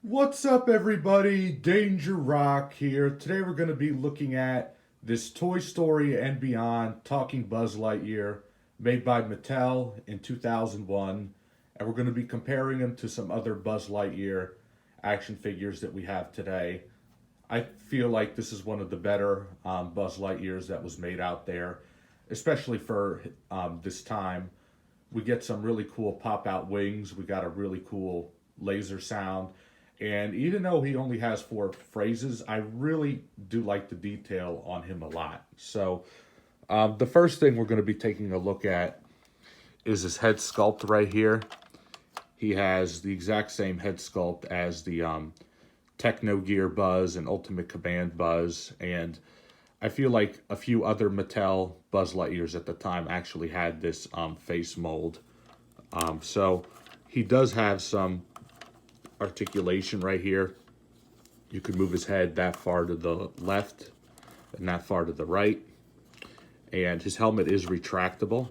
What's up, everybody? Danger Rock here. Today we're going to be looking at this Toy Story and Beyond Talking Buzz Lightyear made by Mattel in 2001. And we're going to be comparing them to some other Buzz Lightyear action figures that we have today. I feel like this is one of the better Buzz Lightyears that was made out there, especially for this time. We get some really cool pop out wings. We got a really cool laser sound. And even though he only has four phrases, I really do like the detail on him a lot. So, the first thing we're going to be taking a look at is his head sculpt right here. He has the exact same head sculpt as the Techno Gear Buzz and Ultimate Command Buzz. And I feel like a few other Mattel Buzz Lightyears at the time actually had this face mold. So he does have some articulation right here. You could move his head that far to the left and that far to the right. And his helmet is retractable.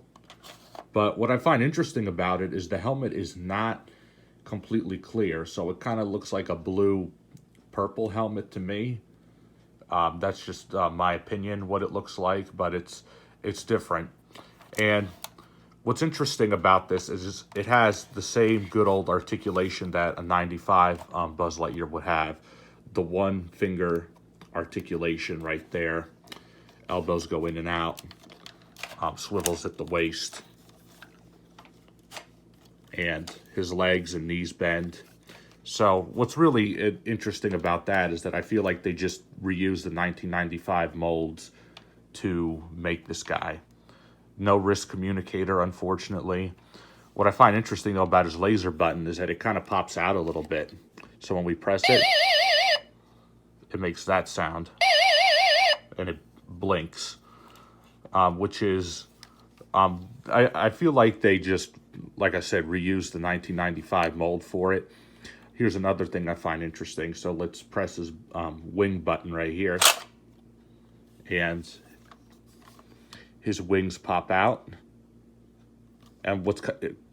But what I find interesting about it is the helmet is not completely clear. So it kind of looks like a blue purple helmet to me. That's just my opinion, what it looks like, but it's different. And what's interesting about this is it has the same good old articulation that a 95 Buzz Lightyear would have. The one finger articulation right there. Elbows go in and out. Swivels at the waist. And his legs and knees bend. So what's really interesting about that is that I feel like they just reused the 1995 molds to make this guy. No wrist communicator, unfortunately. What I find interesting, though, about his laser button is that it kind of pops out a little bit. So when we press it, it makes that sound. And it blinks. Which is, I feel like they just, like I said, reused the 1995 mold for it. Here's another thing I find interesting. So let's press his wing button right here. And his wings pop out. And what's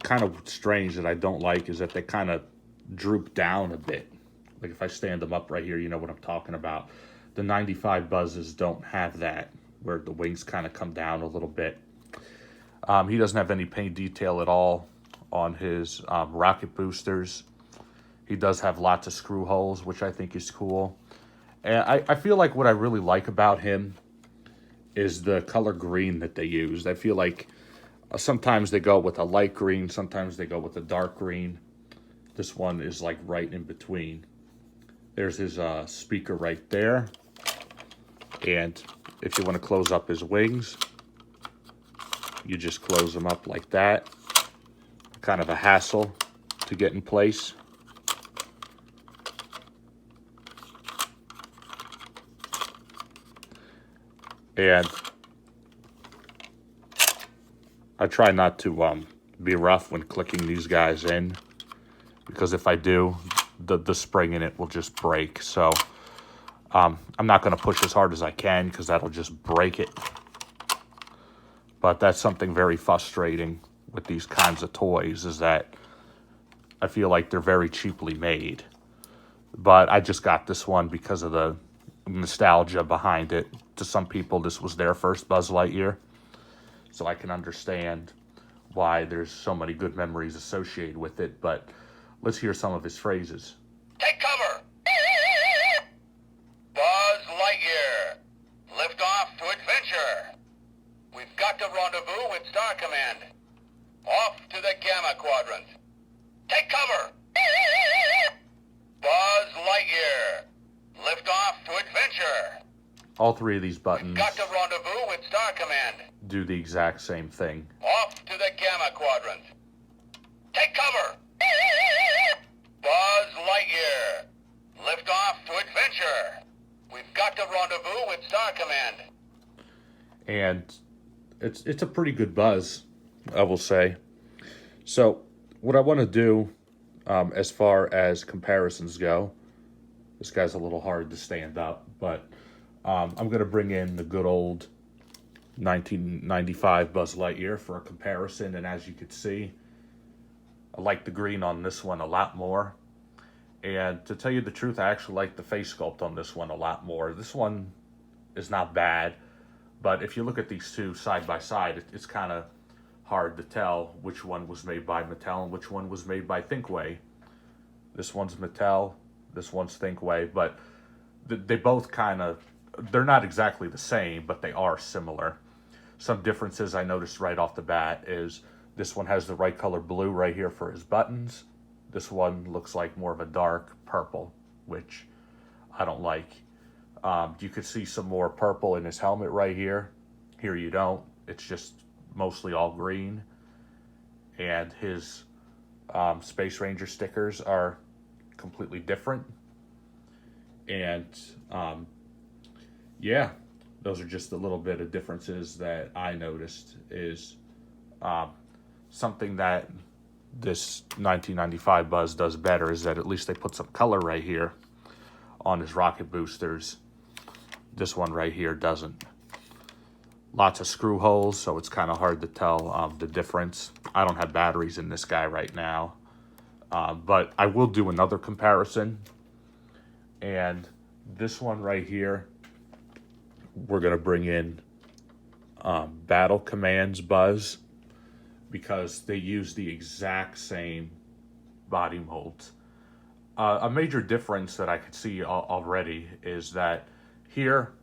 kind of strange that I don't like is that they kind of droop down a bit. Like if I stand them up right here, you know what I'm talking about. The 95 Buzzes don't have that, where the wings kind of come down a little bit. He doesn't have any paint detail at all on his rocket boosters. He does have lots of screw holes, which I think is cool. And I feel like what I really like about him is the color green that they used. I feel like sometimes they go with a light green, sometimes they go with a dark green. This one is like right in between. There's his speaker right there. And if you want to close up his wings, you just close them up like that. Kind of a hassle to get in place. And I try not to be rough when clicking these guys in, because if I do, the spring in it will just break. So I'm not going to push as hard as I can because that'll just break it. But that's something very frustrating with these kinds of toys, is that I feel like they're very cheaply made. But I just got this one because of the nostalgia behind it. To some people, this was their first Buzz Lightyear. So I can understand why there's so many good memories associated with it. But let's hear some of his phrases. Take cover! Buzz Lightyear, lift off to adventure. We've got to rendezvous with Star Command. Off to the Gamma Quadrant. Take cover! Buzz Lightyear, lift off to adventure. All three of these buttons Got to rendezvous with Star Command. do the exact same thing. Off to the Gamma Quadrant. Take cover! Buzz Lightyear, lift off to adventure. We've got to rendezvous with Star Command. And it's a pretty good buzz, I will say. So what I want to do, as far as comparisons go, this guy's a little hard to stand up, but I'm going to bring in the good old 1995 Buzz Lightyear for a comparison. And as you can see, I like the green on this one a lot more. And to tell you the truth, I actually like the face sculpt on this one a lot more. This one is not bad, but if you look at these two side by side, it's kind of hard to tell which one was made by Mattel and which one was made by Thinkway. This one's Mattel, this one's Thinkway, but they both they're not exactly the same, but they are similar. Some differences I noticed right off the bat is this one has the right color blue right here for his buttons. This one looks like more of a dark purple, which I don't like. You could see some more purple in his helmet right here. Here you don't. It's just mostly all green. And his Space Ranger stickers are completely different. And yeah, those are just a little bit of differences that I noticed. Is something that this 1995 Buzz does better is that at least they put some color right here on his rocket boosters. This one right here doesn't. Lots of screw holes, so it's kind of hard to tell the difference. I don't have batteries in this guy right now, but I will do another comparison. And this one right here, we're going to bring in Battle Commands Buzz, because they use the exact same body molds. A major difference that I could see already is that here,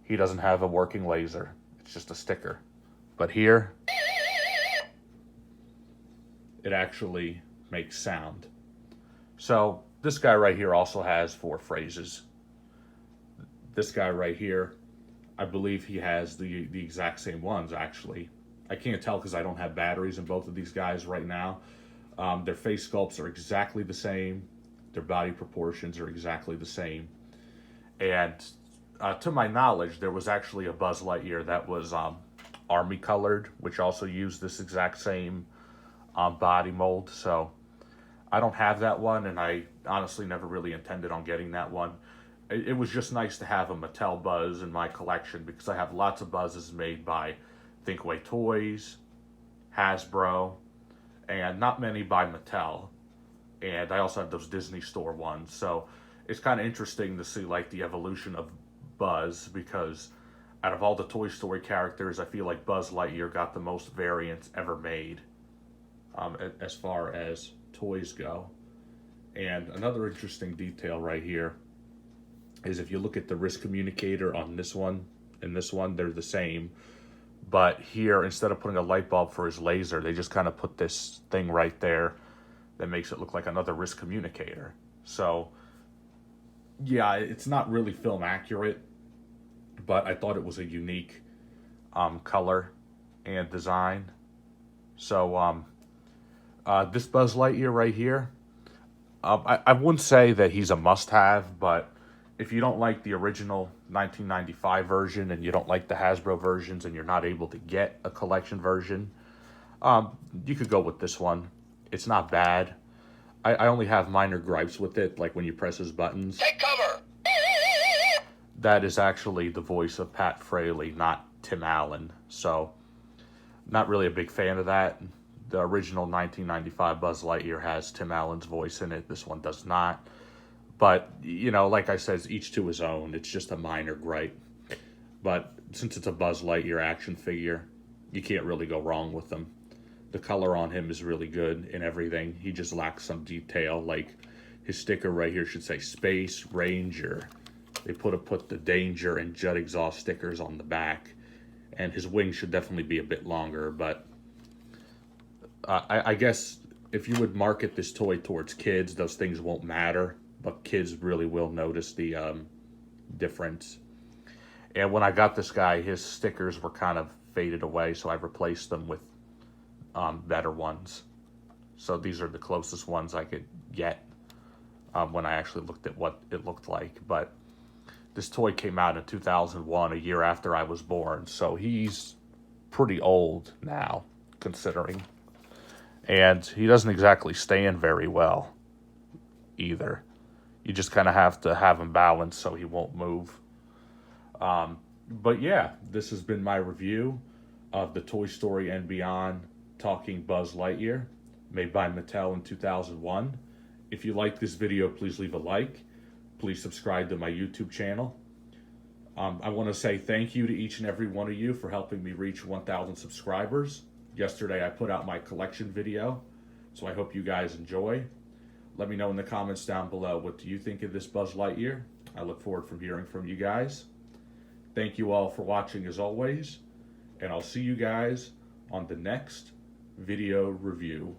he doesn't have a working laser. It's just a sticker. But here, it actually makes sound. So this guy right here also has 4 phrases. This guy right here, I believe he has the exact same ones, actually. I can't tell because I don't have batteries in both of these guys right now. Their face sculpts are exactly the same. Their body proportions are exactly the same. And to my knowledge, there was actually a Buzz Lightyear that was army colored, which also used this exact same body mold. So I don't have that one, and I honestly never really intended on getting that one. It was just nice to have a Mattel Buzz in my collection, because I have lots of Buzzes made by Thinkway Toys, Hasbro, and not many by Mattel. And I also have those Disney Store ones. So it's kind of interesting to see like the evolution of Buzz, because out of all the Toy Story characters, I feel like Buzz Lightyear got the most variants ever made as far as toys go. And another interesting detail right here is if you look at the wrist communicator on this one and this one, they're the same. But here, instead of putting a light bulb for his laser, they just kind of put this thing right there that makes it look like another wrist communicator. So, yeah, it's not really film accurate, but I thought it was a unique color and design. So, this Buzz Lightyear right here, I wouldn't say that he's a must-have, but if you don't like the original 1995 version and you don't like the Hasbro versions and you're not able to get a collection version, you could go with this one. It's not bad. I only have minor gripes with it, like when you press his buttons. Take cover! That is actually the voice of Pat Fraley, not Tim Allen. So, not really a big fan of that. The original 1995 Buzz Lightyear has Tim Allen's voice in it. This one does not. But, you know, like I said, each to his own. It's just a minor gripe. But since it's a Buzz Lightyear action figure, you can't really go wrong with them. The color on him is really good and everything. He just lacks some detail. Like, his sticker right here should say Space Ranger. They put the Danger and Jet Exhaust stickers on the back. And his wings should definitely be a bit longer. But I guess if you would market this toy towards kids, those things won't matter. But kids really will notice the difference. And when I got this guy, his stickers were kind of faded away, so I replaced them with better ones. So these are the closest ones I could get when I actually looked at what it looked like. But this toy came out in 2001, a year after I was born, so he's pretty old now, considering. And he doesn't exactly stand very well either. You just kind of have to have him balanced so he won't move. But yeah, this has been my review of the Toy Story and Beyond Talking Buzz Lightyear, made by Mattel in 2001. If you like this video, please leave a like. Please subscribe to my YouTube channel. I want to say thank you to each and every one of you for helping me reach 1,000 subscribers. Yesterday I put out my collection video, so I hope you guys enjoy. Let me know in the comments down below, what do you think of this Buzz Lightyear? I look forward from hearing from you guys. Thank you all for watching as always, and I'll see you guys on the next video review.